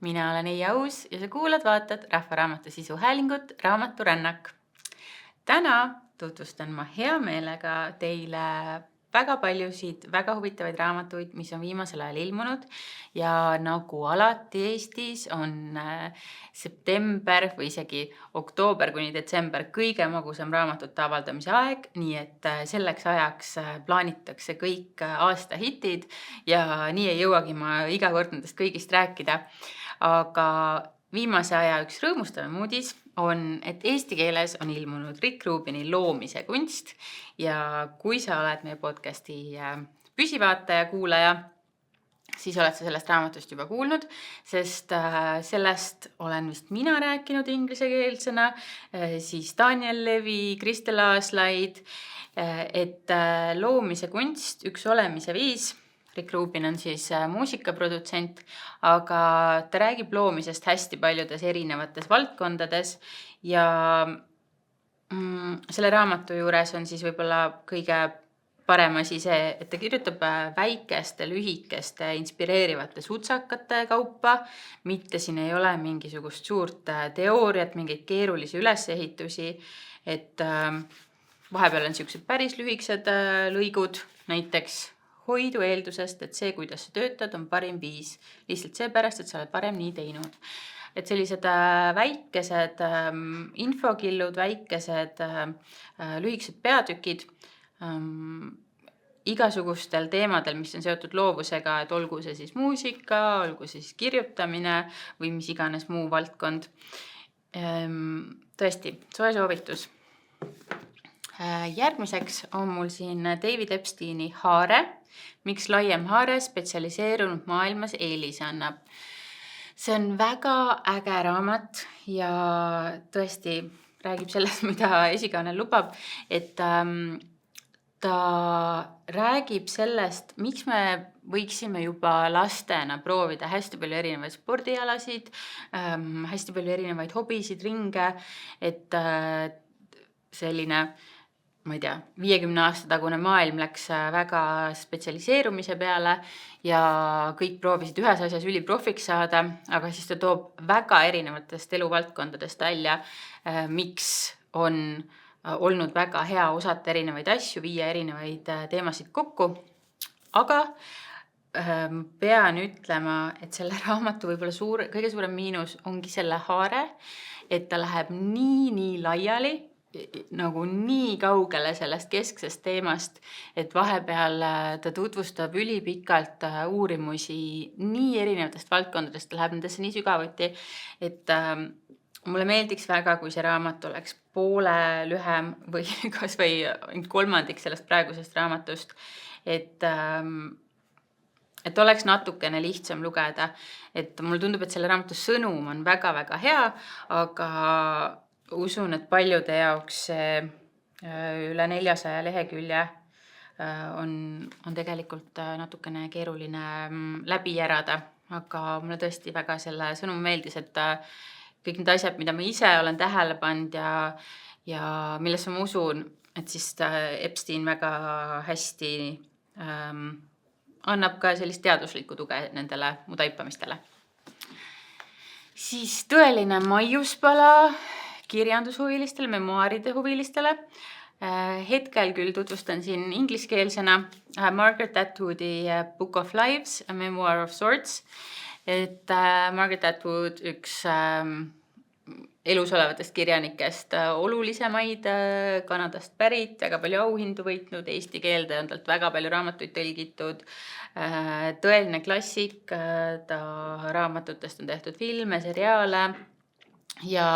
Mina olen Eija Uus ja sa kuulad-vaatad Rahvaraamatu sisuhäälingut Raamaturännak. Täna tutvustan ma hea meelega teile väga paljusid väga huvitavaid raamatuid, mis on viimasel ajal ilmunud. Ja nagu alati Eestis on september või isegi oktoober kuni detsember kõige magusam raamatute avaldamise aeg, nii et selleks ajaks plaanitakse kõik aastahitid ja nii ei jõuagi ma iga kord nendest kõigist rääkida. Aga viimase aja üks rõõmustavam uudis on, et eesti keeles on ilmunud Rick Rubini Loomise kunst ja kui sa oled meie podcasti püsivaataja, kuulaja, siis oled sa sellest raamatust juba kuulnud, sest sellest olen vist mina rääkinud inglisekeelsena, siis Daniel Levi, Kristel Aaslaid, et loomise kunst, üks olemise viis. Rick Rubin on siis muusikaprodutsent, aga ta räägib loomisest hästi paljudes erinevates valdkondades ja selle raamatu juures on siis võib-olla kõige parem asi see, et ta kirjutab väikeste, lühikeste, inspireerivate sutsakate kaupa, mitte siin ei ole mingisugust suurt teooriat, mingeid keerulisi ülesehitusi, et vahepeal on niisugused päris lühikesed lõigud, näiteks hoidu eeldusest, et see, kuidas sa töötad, on parim viis. Lihtsalt seepärast, et sa oled parem nii teinud. Et sellised väikesed infokillud, väikesed lühikesed peatükid igasugustel teemadel, mis on seotud loovusega, et olgu see siis muusika, olgu siis kirjutamine või mis iganes muu valdkond. Tõesti, soe soovitus. Järgmiseks on mul siin David Epsteini Haare, miks laiem haare spetsialiseerunud maailmas eelise annab. See on väga äge raamat ja tõesti räägib sellest, mida esikaanel lubab, et ta räägib sellest, miks me võiksime juba lastena proovida hästi palju erinevaid spordialasid, hästi palju erinevaid hobisid, ringe, et selline, ma ei tea, 50 aasta tagune maailm läks väga spetsialiseerumise peale ja kõik proovisid ühes asjas üliprofiks saada, aga siis ta toob väga erinevatest eluvaldkondadest välja, miks on olnud väga hea osata erinevaid asju, viia erinevaid teemasid kokku. Aga pean ütlema, et selle raamatu võib-olla kõige suurem miinus ongi selle haare, et ta läheb nii laiali, nagu nii kaugele sellest kesksest teemast, et vahepeal ta tutvustab ülipikalt uurimusi nii erinevatest valdkondadest, ta läheb nendesse nii sügavuti, et mulle meeldiks väga, kui see raamat oleks poole lühem või kas või kolmandik sellest praegusest raamatust, et oleks natukene lihtsam lugeda. Et mulle tundub, et selle raamatu sõnum on väga-väga hea, aga usun, et paljude jaoks üle 400 lehekülje on tegelikult natukene keeruline läbi järada, aga mulle tõesti väga selle sõnum meeldis, et kõik need asjad, mida ma ise olen tähele pannud ja millesse ma usun, et siis Epstein väga hästi annab ka sellist teaduslikku tuge nendele mu taipamistele. Siis tõeline maiuspala kirjandushuvilistele, memuaaride huvilistele. Hetkel küll tutvustan siin ingliskeelsena Margaret Atwoodi Book of Lives, A Memoir of Sorts. Et Margaret Atwood üks elus olevatest kirjanikest olulisemaid, Kanadast pärit, väga palju auhindu võitnud, eesti keelde on talt väga palju raamatuid tõlgitud, tõeline klassik, ta raamatutest on tehtud filme, seriaale ja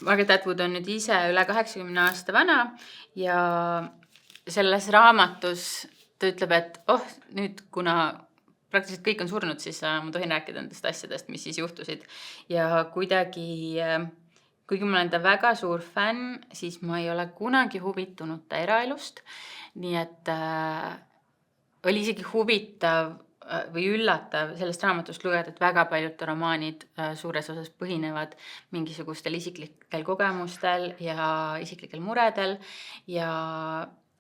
Margaret Atwood on nüüd ise üle 80 aasta vana ja selles raamatus ta ütleb, et nüüd kuna praktiliselt kõik on surnud, siis ma tohin rääkida nendest asjadest, mis siis juhtusid. Ja kuidagi, kuigi ma olen ta väga suur fänn, siis ma ei ole kunagi huvitunud ta eraelust. Nii et oli isegi huvitav või üllatav sellest raamatust lugeda, et väga paljud romaanid suures osas põhinevad mingisugustel isiklikel kogemustel ja isiklikel muredel ja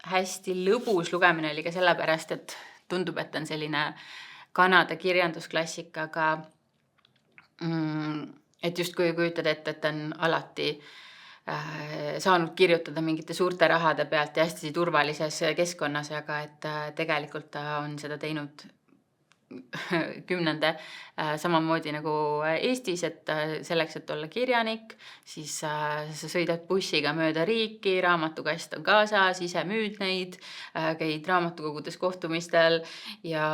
hästi lõbus lugemine oli ka sellepärast, et tundub, et on selline Kanada kirjandusklassikaga, et justkui kujutad ette, et on alati saanud kirjutada mingite suurte rahade pealt ja hästi turvalises keskkonnas, aga et tegelikult ta on seda teinud kümnende samamoodi nagu Eestis, et selleks, et olla kirjanik, siis sa sõidad bussiga mööda riiki, raamatukast on kaasas, ise müüd neid, käid raamatukogudes kohtumistel ja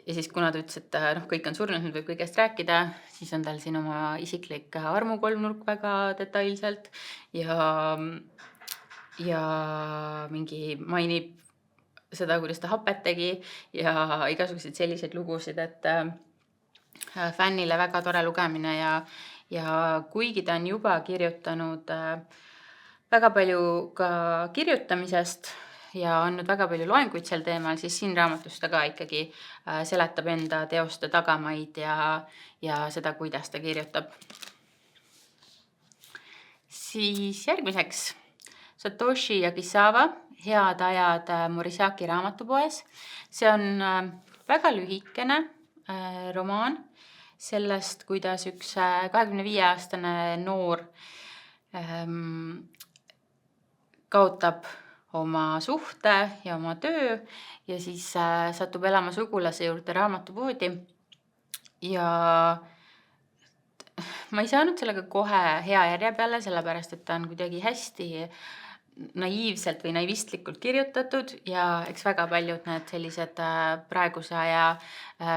siis kuna ta ütles, et kõik on surnud, nüüd võib kõigest rääkida, siis on tal siin oma isiklik armukolmnurk väga detailselt ja mingi mainib seda, kuidas ta hapet tegi ja igasuguseid selliseid lugusid, et fännile väga tore lugemine ja kuigi ta on juba kirjutanud väga palju ka kirjutamisest ja andnud väga palju loenguid sel teemal, siis siin raamatus ta ka ikkagi seletab enda teoste tagamaid ja seda, kuidas ta kirjutab. Siis järgmiseks Satoshi Yakisawa, Head ajad Morisaki raamatupoes. See on väga lühikene romaan sellest, kuidas üks 25-aastane noor kaotab oma suhte ja oma töö ja siis satub elama sugulase juurde raamatupoodi ja ma ei saanud sellega kohe hea järje peale, sellepärast et ta on kuidagi hästi naiivselt või naivistlikult kirjutatud ja eks väga paljud need sellised praeguse aja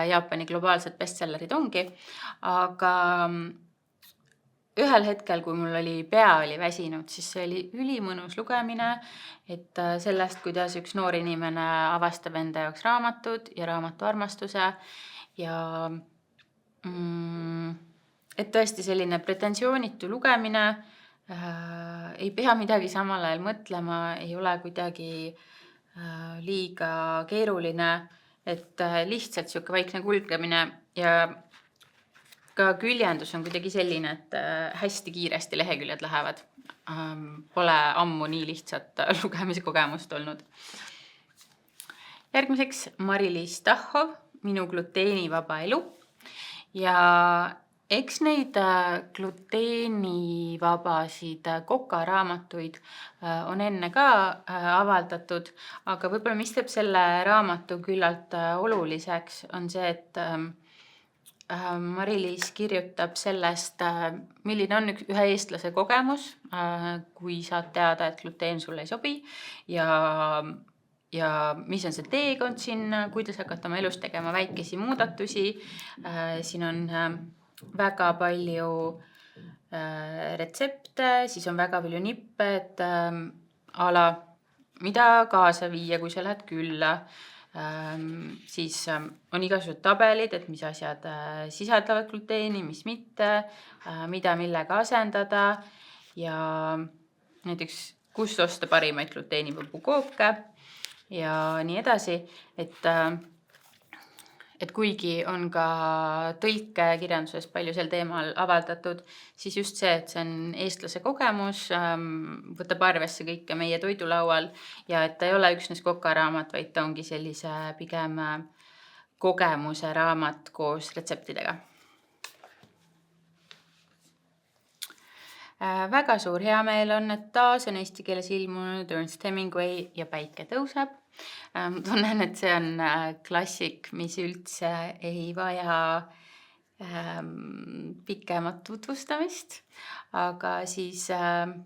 Jaapani globaalsed bestsellerid ongi, aga ühel hetkel, kui mul oli pea oli väsinud, siis see oli ülimõnus lugemine, et sellest, kuidas üks noor inimene avastab enda jaoks raamatud ja raamatu armastuse ja et tõesti selline pretensioonitu lugemine, ei pea midagi samal ajal mõtlema, ei ole kuidagi liiga keeruline, et lihtsalt sihuke vaikne kulgemine ja ka küljendus on kuidagi selline, et hästi kiiresti leheküljed lähevad. Pole ammu nii lihtsalt lugemiskogemust olnud. Järgmiseks Mari-Liis Tahhov, Minu gluteenivaba elu ja eks neid gluteenivabasid kokaraamatuid on enne ka avaldatud, aga võib-olla mis teeb selle raamatu küllalt oluliseks, on see, et Mari-Liis kirjutab sellest, milline on ühe eestlase kogemus, kui saad teada, et gluteen sulle ei sobi ja mis on see teekond siin, kuidas hakata oma elus tegema väikesi muudatusi. Siin on väga palju retsepte, siis on väga palju nippe, et mida kaasa viia, kui sa lähed külla. Siis on igasugused tabelid, et mis asjad sisaldavad gluteeni, mis mitte, mida millega asendada ja näiteks kust osta parimaid gluteenivabu kooke ja nii edasi, et kuigi on ka tõlkekirjanduses palju sel teemal avaldatud, siis just see, et see on eestlase kogemus, võtab arvesse kõike meie toidulaual ja et ta ei ole üksnes kokaraamat, vaid ta ongi sellise pigem kogemuse raamat koos retseptidega. Väga suur heameel on, et taas on eesti keeles ilmunud Ernest Hemingway ja Päike tõuseb. Tunnen, et see on klassik, mis üldse ei vaja pikemat tutvustamist, aga siis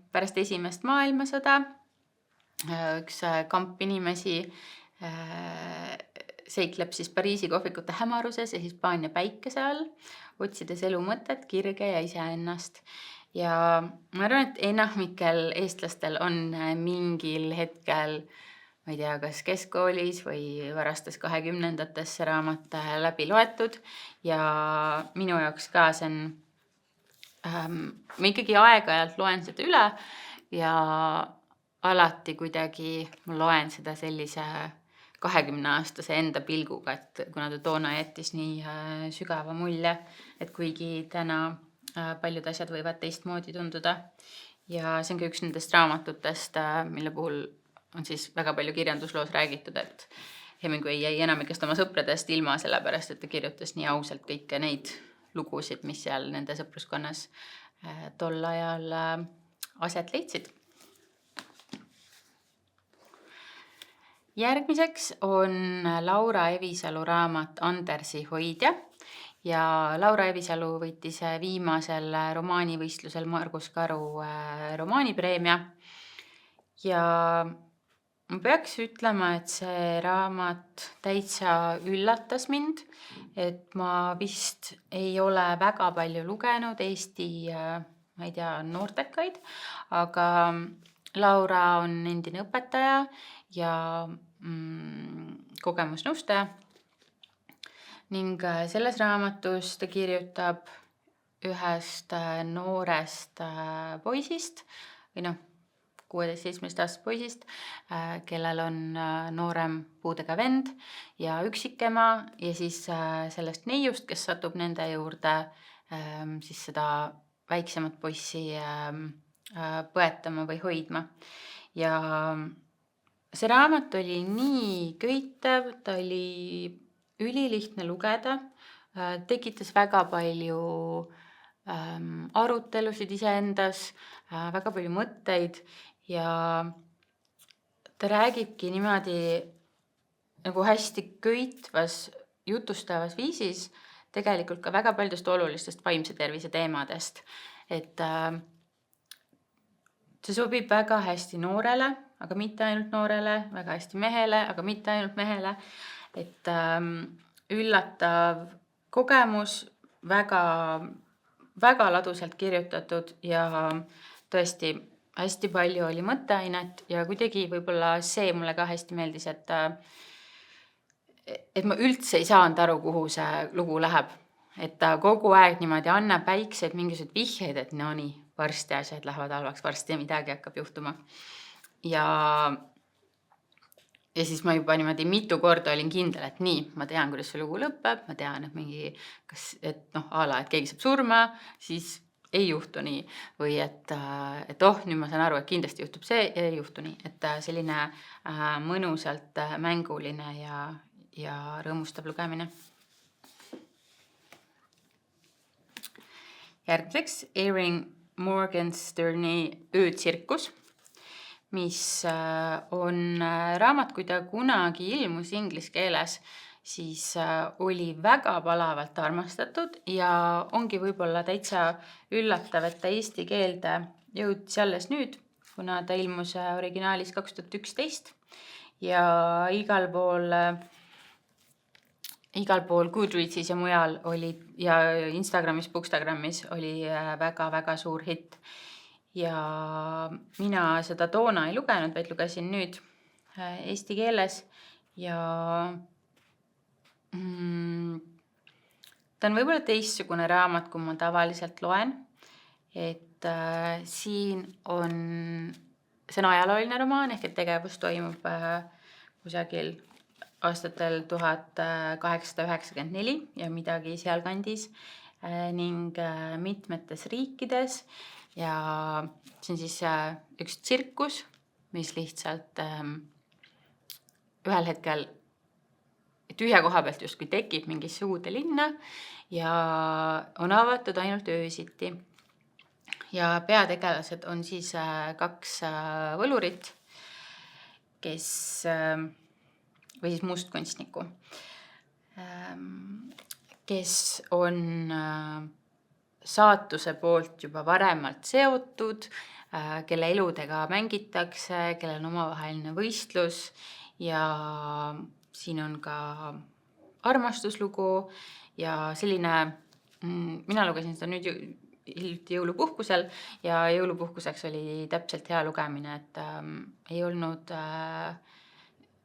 pärast esimest maailmasõda üks kamp inimesi seikleb siis Pariisi kohvikute hämaruses ja Hispaania päikese all, otsides elu mõtet, kirge ja iseennast. Ja ma arvan, et enamikel eestlastel on mingil hetkel, ma ei tea, kas keskkoolis või varastes 20-ndates see raamat läbi loetud ja minu jaoks ka see on, ma ikkagi aeg-ajalt loen seda üle ja alati kuidagi ma loen seda sellise 20-aastase enda pilguga, et kuna ta toona jättis nii sügava mulje, et kuigi täna paljud asjad võivad teistmoodi tunduda ja see on ka üks nendest raamatutest, mille puhul on siis väga palju kirjandusloos räägitud, Hemingway jäi enamikest oma sõpradest ilma, sellepärast, et ta kirjutas nii ausalt kõike neid lugusid, mis seal nende sõpruskonnas tol ajal aset leidsid. Järgmiseks on Laura Evisalu raamat Andersi hoidja ja Laura Evisalu võttis viimasel romaanivõistlusel Margus Karu romaanipreemia ja ma peaks ütlema, et see raamat täitsa üllatas mind, et ma vist ei ole väga palju lugenud Eesti, ma ei tea, noortekaid, aga Laura on endine õpetaja ja kogemusnõustaja ning selles raamatus ta kirjutab ühest noorest poisist või 16-17-aastasest poisist, kellel on noorem puudega vend ja üksikema ja siis sellest neiust, kes satub nende juurde siis seda väiksemat poissi põetama või hoidma. Ja see raamat oli nii köitev, ta oli ülilihtne lugeda, tekitas väga palju arutelusid iseendas, väga palju mõtteid ja ta räägibki niimoodi nagu hästi köitvas, jutustavas viisis tegelikult ka väga paljudest olulistest vaimse tervise teemadest. Et see sobib väga hästi noorele, aga mitte ainult noorele, väga hästi mehele, aga mitte ainult mehele. Et üllatav kogemus, väga, väga ladusalt kirjutatud ja tõesti hästi palju oli mõtteainet ja kuidagi võib-olla see mulle ka hästi meeldis, et ma üldse ei saanud aru, kuhu see lugu läheb. Et ta kogu aeg niimoodi annab väikseid mingisugused vihjeid, et no nii, varsti asjad lähevad halvaks, varsti midagi hakkab juhtuma. Ja siis ma juba niimoodi mitu korda olin kindel, et nii, ma tean, kuidas see lugu lõpeb, ma tean, et et keegi saab surma, siis ei juhtu nii. Või et nüüd ma saan aru, et kindlasti juhtub see ja ei juhtu nii. Et selline mõnusalt mänguline ja rõõmustav lugemine. Järgmiseks Erin Morgensterni Öötsirkus, mis on raamat, kui ta kunagi ilmus inglise keeles, siis oli väga palavalt armastatud ja ongi võib-olla täitsa üllatav, et ta eesti keelde jõudis alles nüüd, kuna ta ilmus originaalis 2011 ja igal pool Goodreadsis ja mujal oli ja Instagramis, Bookstagramis oli väga-väga suur hitt. Ja mina seda toona ei lugenud, vaid lugesin nüüd eesti keeles ja ta on võib-olla teistsugune raamat, kui ma tavaliselt loen, et siin see on ajalooline romaan, ehk et tegevus toimub kusagil aastatel 1894 ja midagi sealkandis ning mitmetes riikides. Ja see on siis üks tsirkus, mis lihtsalt ühel hetkel tühja koha pealt justkui tekib mingisse uude linna ja on avatud ainult öösiti. Ja peategelased on siis 2 võlurit, või siis mustkunstniku, kes on saatuse poolt juba varemalt seotud, kelle eludega mängitakse, kellel on omavaheline võistlus ja siin on ka armastuslugu ja selline, mina lugesin seda nüüd hiljuti jõulupuhkusel ja jõulupuhkuseks oli täpselt hea lugemine, et ei olnud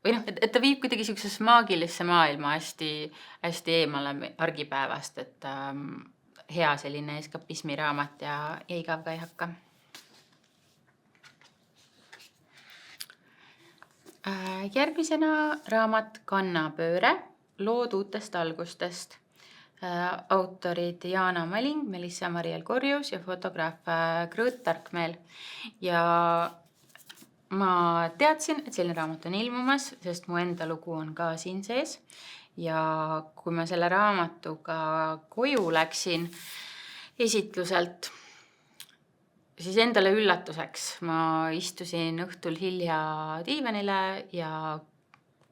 et ta viib kuidagi sellisesse maagilisse maailma hästi, hästi eemale argipäevast, et hea selline eskapismiraamat ja igav ka ei hakka. Järgmisena raamat Kannapööre, lood uutest algustest. Autorid Jaana Maling, Melissa Mariel Korjus ja fotograaf Grõõt Tarkmeel. Ja ma teadsin, et selline raamat on ilmumas, sest mu enda lugu on ka siin sees. Ja kui ma selle raamatuga koju läksin esitluselt, siis endale üllatuseks ma istusin õhtul hilja diivanile ja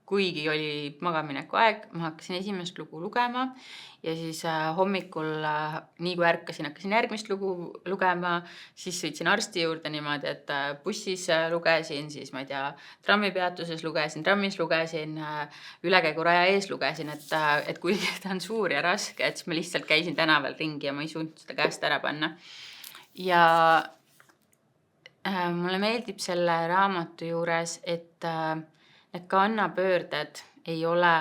kuigi oli magamineku aeg, ma hakkasin esimest lugu lugema ja siis hommikul, nii kui ärkasin, hakkasin järgmist lugu lugema, siis sõitsin arsti juurde niimoodi, et bussis lugesin, siis ma ei tea, trammipeatuses lugesin, trammis lugesin, ülekäiguraja ees lugesin, et kuigi ta on suur ja raske, et siis ma lihtsalt käisin tänaval ringi ja ma ei suutnud seda käest ära panna. Ja mulle meeldib selle raamatu juures, et need kannapöörded ei ole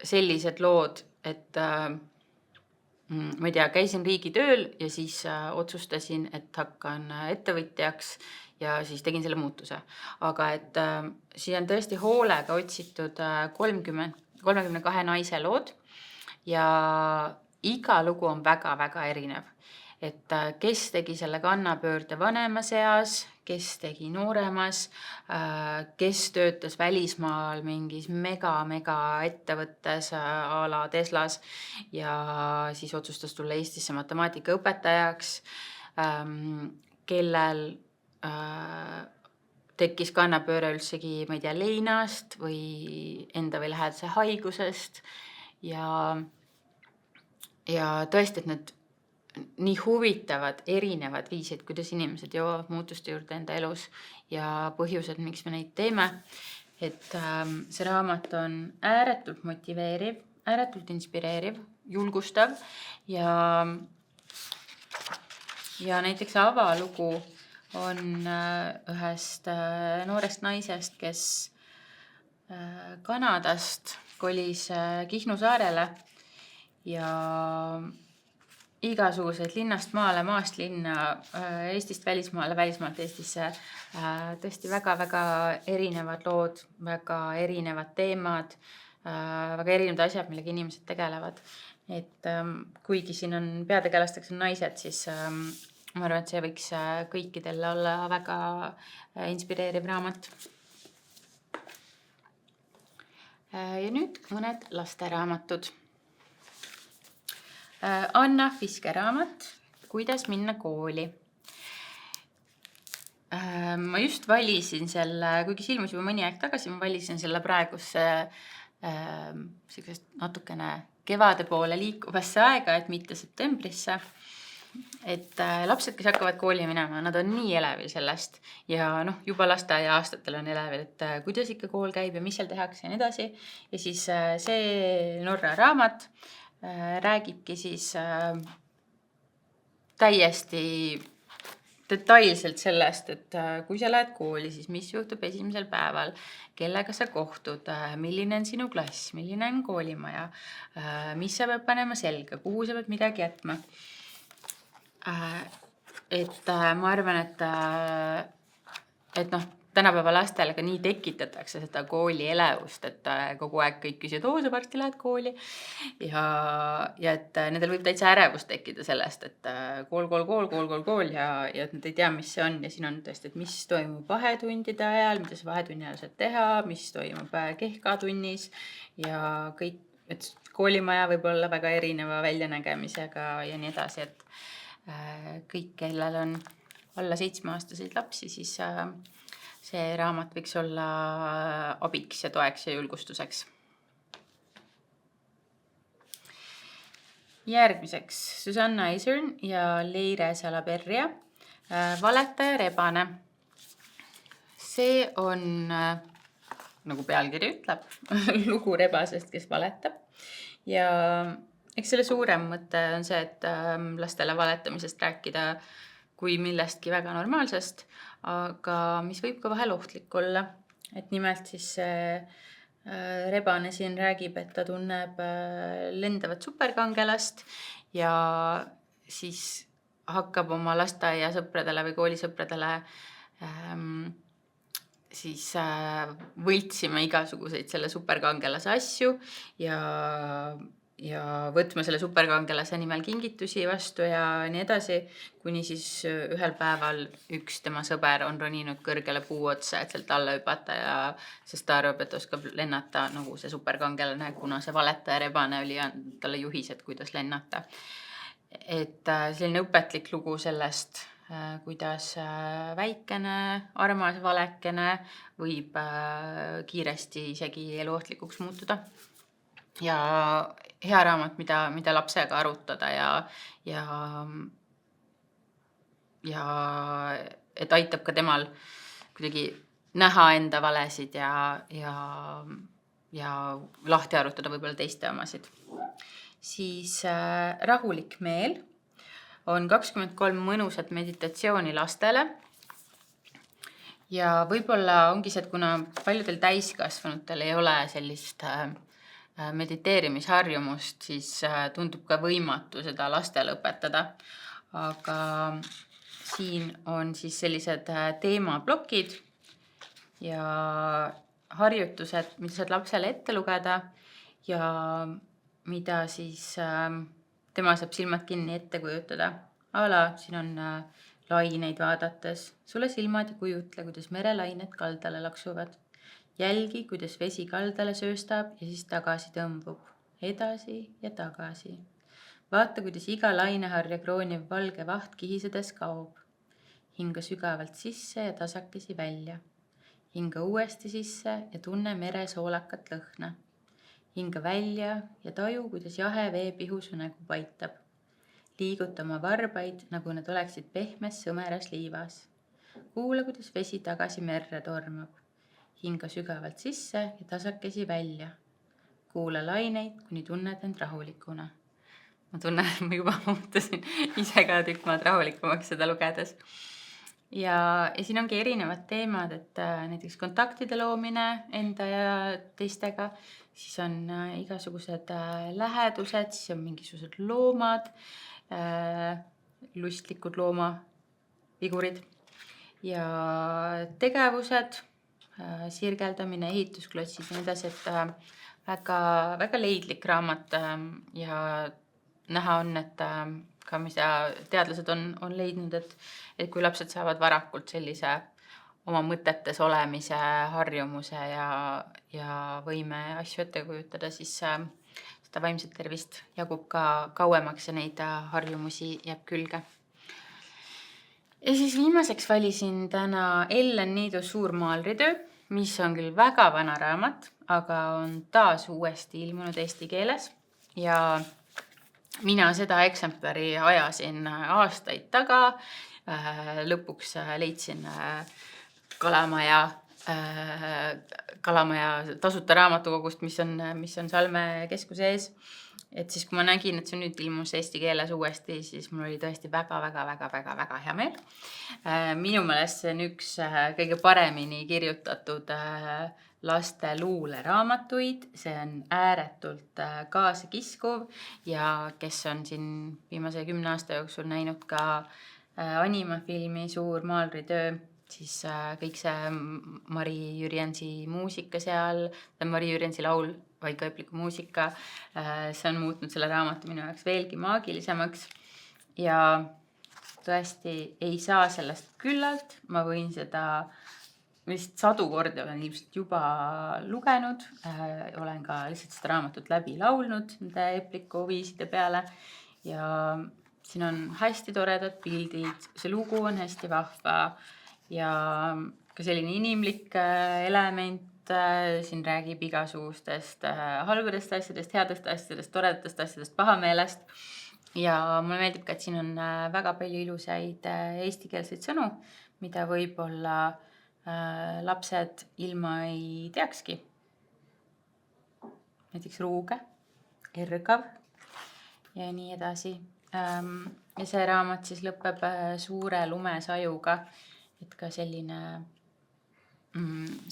sellised lood, et ma ei tea, käisin riigitööl ja siis otsustasin, et hakkan ettevõtjaks ja siis tegin selle muutuse. Aga et siia on tõesti hoolega otsitud 32 naise lood ja iga lugu on väga-väga erinev. Et kes tegi selle kannapöörde vanemas eas, kes tegi nooremas, kes töötas välismaal mingis mega ettevõttes a la Teslas ja siis otsustas tulla Eestisse matemaatikaõpetajaks, kellel tekkis kannapööre üldsegi, ma ei tea, leinast või enda või lähedase haigusest ja tõesti, et need nii huvitavad, erinevad viisid, kuidas inimesed jõuavad muutuste juurde enda elus ja põhjused, miks me neid teeme. Et see raamat on ääretult motiveeriv, ääretult inspireeriv, julgustav ja näiteks avalugu on ühest noorest naisest, kes Kanadast kolis Kihnu saarele ja igasuguseid linnast maale, maast linna, Eestist välismaale, välismaalt Eestisse. Tõesti väga-väga erinevad lood, väga erinevad teemad, väga erinevad asjad, millega inimesed tegelevad. Et kuigi siin on peategelasteks on naised, siis ma arvan, et see võiks kõikidele olla väga inspireeriv raamat. Ja nüüd mõned lasteraamatud. Anna Fiske raamat, Kuidas minna kooli. Ma just valisin selle, kuigi see ilmus juba mõni aeg tagasi, ma valisin selle praegusse natukene kevade poole liikuvasse aega, et mitte septembrisse. Et lapsed, kes hakkavad kooli minema, nad on nii elevil sellest ja juba lasteaia aastatel on elevil, et kuidas ikka kool käib ja mis seal tehakse ja nii edasi. Ja siis see Norra raamat räägibki siis täiesti detailselt sellest, et kui sa lähed kooli, siis mis juhtub esimesel päeval, kellega sa kohtud, milline on sinu klass, milline on koolimaja, mis sa pead panema selga, kuhu sa pead midagi jätma. Et ma arvan, et tänapäeva lastele ka nii tekitatakse seda kooli elevust, et kogu aeg kõik küsivad, sa varsti lähed kooli ja et nendel võib täitsa ärevust tekkida sellest, et kool ja et nad ei tea, mis see on ja siin on tõesti, et mis toimub vahetundide ajal, mida sa vahetunni ajal saad teha, mis toimub kehkatunnis ja kõik, et koolimaja võib olla väga erineva väljanägemisega ja nii edasi, et kõik, kellel on alla 7-aastaseid lapsi, siis see raamat võiks olla abiks ja toeks ja julgustuseks. Järgmiseks Susanna Eisern ja Leire Salaberria, Valetaja rebane. See on, nagu pealkiri ütleb, lugu rebasest, kes valetab. Ja eks selle suurem mõte on see, et lastele valetamisest rääkida kui millestki väga normaalsest, aga mis võib ka vahel ohtlik olla. Et nimelt siis rebane siin räägib, et ta tunneb lendavat superkangelast ja siis hakkab oma lasteaia sõpradele või koolisõpradele siis võltsima igasuguseid selle superkangelase asju ja ja võtma selle superkangelase nimel kingitusi vastu ja nii edasi, kuni siis ühel päeval üks tema sõber on roninud kõrgele puu otsa, et sealt alla hüpata ja sest ta arvab, et oskab lennata nagu see superkangelane, kuna see valetaja rebane oli talle juhised, kuidas lennata. Et selline õpetlik lugu sellest, kuidas väikene armas valekene võib kiiresti isegi eluohtlikuks muutuda. Ja hea raamat, mida lapsega arutada ja et aitab ka temal kuidagi näha enda valesid ja lahti arutada võib-olla teiste omasid. Siis Rahulik meel on 23 mõnusat meditatsiooni lastele. Ja võib-olla ongi see, et kuna paljudel täiskasvanutel ei ole sellist mediteerimisharjumust, siis tundub ka võimatu seda lastele õpetada. Aga siin on siis sellised teemaplokid ja harjutused, mida saad lapsele ette lugeda ja mida siis tema saab silmad kinni ette kujutada. Siin on laineid vaadates. Sulle silmad ja kujutle, kuidas merelained kaldale laksuvad. Jälgi, kuidas vesi kaldale sööstab ja siis tagasi tõmbub. Edasi ja tagasi. Vaata, kuidas iga laineharja krooniv valge vaht kihisedes kaob. Hinga sügavalt sisse ja tasakesi välja. Hinga uuesti sisse ja tunne mere soolakat lõhna. Hinga välja ja taju, kuidas jahe veepihu su nägu paitab. Liiguta oma varbaid, nagu nad oleksid pehmes sõmeras liivas. Kuula, kuidas vesi tagasi merre tormab. Hinga sügavalt sisse ja tasakesi välja. Kuula laineid, kuni tunned end rahulikuna. Ma tunnen, et ma juba muutusin ise ka tükk maad rahulikumaks seda lugedes. Ja siin ongi erinevad teemad, et näiteks kontaktide loomine enda ja teistega, siis on igasugused lähedused, siis on mingisugused loomad, lustlikud loomavigurid ja tegevused, sirgeldamine, ehitusklotsid ja nii edasi, et väga leidlik raamat ja näha on, et ka mida teadlased on leidnud, et kui lapsed saavad varakult sellise oma mõtetes olemise harjumuse ja võime asju ette kujutada, siis seda vaimset tervist jagub ka kauemaks ja neid harjumusi jääb külge. Ja siis viimaseks valisin täna Ellen Niidu Suur maalritöö, mis on küll väga vana raamat, aga on taas uuesti ilmunud eesti keeles ja mina seda eksemplari ajasin aastaid taga. Lõpuks leidsin Kalamaja tasuta raamatukogust, mis on Salme keskuse ees. Et siis, kui ma nägin, et see nüüd ilmus eesti keeles uuesti, siis mul oli tõesti väga hea meel. Minu meelest see on üks kõige paremini kirjutatud laste luuleraamatuid. See on ääretult kaasakiskuv ja kes on siin viimase 10 aasta jooksul näinud ka animafilmi Suur maalritöö, siis kõik see Mari Jürjensi muusika seal, Mari Jürjensi laul, vaikaõpliku muusika, see on muutnud selle raamatu minu jaoks veelgi maagilisemaks ja tõesti ei saa sellest küllalt. Ma võin seda vist 100 korda olen ilmselt juba lugenud, olen ka lihtsalt seda raamatut läbi laulnud nende epliku viiside peale ja siin on hästi toredad pildid, see lugu on hästi vahva ja ka selline inimlik element. Siin räägib igasugustest halbadest asjadest, headest asjadest, toredatest asjadest, pahameelest. Ja mulle meeldib ka, et siin on väga palju ilusaid eestikeelseid sõnu, mida võib-olla lapsed ilma ei teakski. Näiteks ruuge, ergav ja nii edasi. Ja see raamat siis lõpeb suure lumesajuga, et ka selline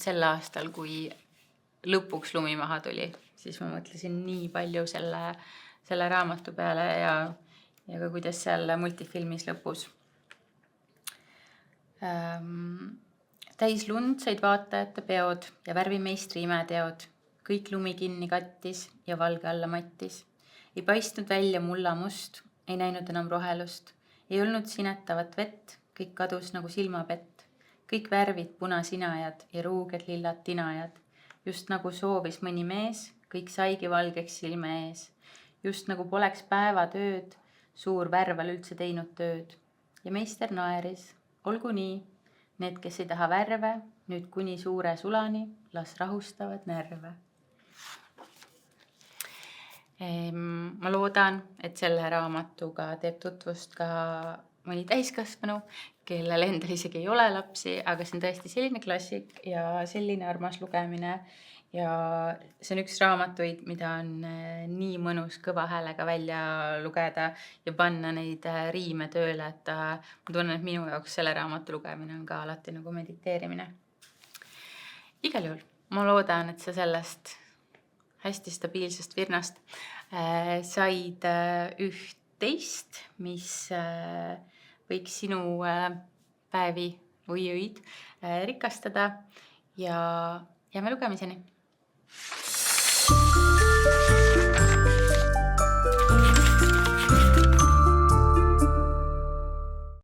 sel aastal, kui lõpuks lumi maha tuli, siis ma mõtlesin nii palju selle raamatu peale ja ka kuidas seal multifilmis lõpus. Täis lund said vaatajate peod ja värvimeistri imeteod. Kõik lumi kinni kattis ja valge alla mattis. Ei paistnud välja mullamust, ei näinud enam rohelust. Ei olnud sinetavat vett, kõik kadus nagu silmapett. Kõik värvid punasinajad ja ruuged lillad tinajad. Just nagu soovis mõni mees, kõik saigi valgeks silme ees. Just nagu poleks päevatööd, suur värval üldse teinud tööd. Ja meister naeris, olgu nii, need, kes ei taha värve, nüüd kuni suure sulani, las rahustavad närve. Ma loodan, et selle raamatuga teeb tutvust ka mõni täiskasvanu, kellel endal isegi ei ole lapsi, aga see on tõesti selline klassik ja selline armas lugemine. Ja see on üks raamatuid, mida on nii mõnus kõva häälega välja lugeda ja panna neid riime tööle, et ma tunnen, et minu jaoks selle raamatu lugemine on ka alati nagu mediteerimine. Igal juhul, ma loodan, et sa sellest hästi stabiilsest virnast said üht-teist, mis võiks sinu päevi või öid rikastada ja jääme lugemiseni.